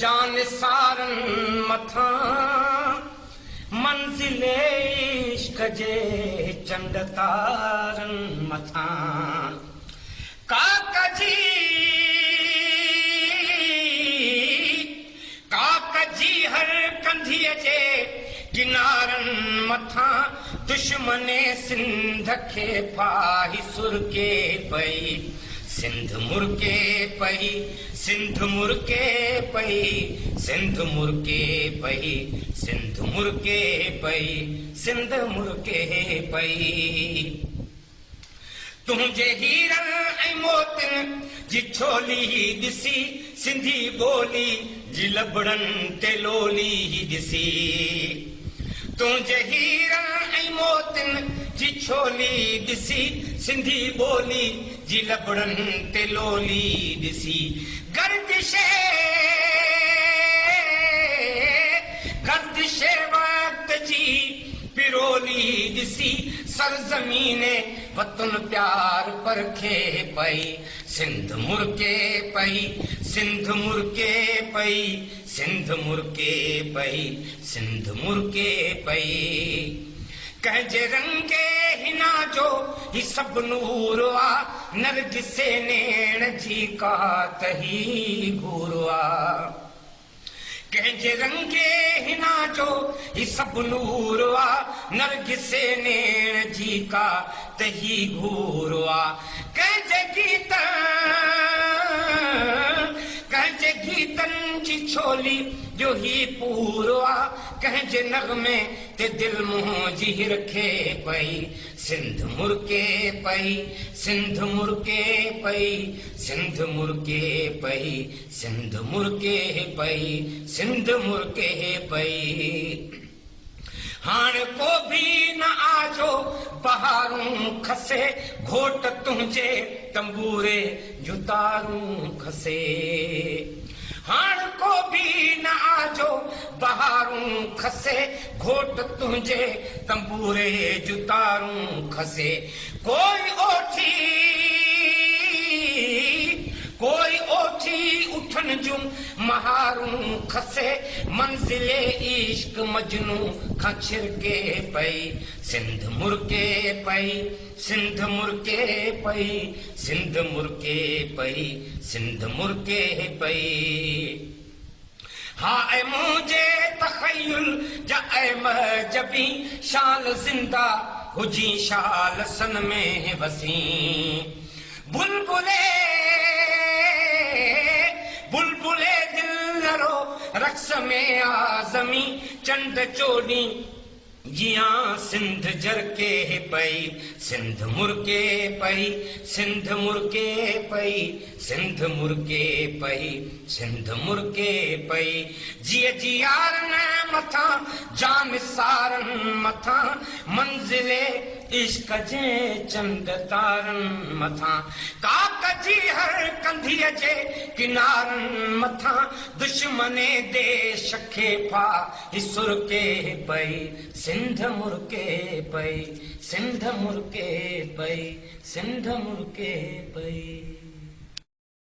जान सारन मथा मंजिले इश्क जे चंड तारन मथा काकजी हर कंधीअ जे किनारन मथा दुश्मने सिंध खे फाही सुरके पई सिंध मुरके पई सिंध मुरके पई सिंध मुरके पई सिंध मुरके पई सिंध मुरके पई तुंहिंजे हीरन ऐं मोतिन जी छोली ॾिसी सिंधी ॿोली जी लबड़नि ते लोली ॾिसी तुंहिंजे हीरन ऐं मोतिन जी छोली ॾिसी सिंधी ॿोली जी लबड़नि ते लोली ॾिसी गर्दिशे वक्त जी पिरोली ॾिसी सरज़मीने वतन प्यार परखे पई सिंध मुरके पई सिंध मुरके पई सिंध मुरके पई सिंध मुरके पई कंहिंजे रंगे हिना जो ही सभु नूर आ नरगिसे नेण जी का तही घूर आ कंहिंजे रंगे हिना जो ही सभु नूर आ नरगिसे नेण जी का तही घूर आ कंहिंजे गीतन जी छोली जो ही पूरो आ कंहिंजे नगमे ते दिल मुंह जी रखे पई सिंध मुरके पई सिंध मुरके पई सिंध मुरके पई सिंध मुरके पई सिंध मुरके पई हाण को भी न आजो बहारूं खसे घोट तुंहिंजे तंबूरे जुतारूं खसे हाण को भी न आजो बहारूं खसे घोट तुंहिंजे तंबूरे जुतारूं खसे कोई ओठी उठन जूं महारूं खसे मंजिले इश्क मजनू खां छिरके पई सिंध मुरके पई सिंध मुरके पई सिंध मुरके पई सिंध मुरके पई हा ऐ मुंहिंजे तख़य्युल जा ऐ महजबी शाल ज़िंदा हुजी शाल सन में वसी बुलबुले बुलबुले दिल नरो रक्स में आज़मी चंड चोडी जियां सिंध जरके पई सिंध मुरके पई सिंध मुरके पई सिंध मुरके पई सिंध मुरके पई जिय जियारन मथा जान सारन मथा मंजिले इश्क जे चंद तारन मथा काक जी हर कंधीअ जे किनारन मथा दुश्मने देश खे फा सुरके पई सिंध मुरके पई सिंध मुरके पई सिंध मुरके पई।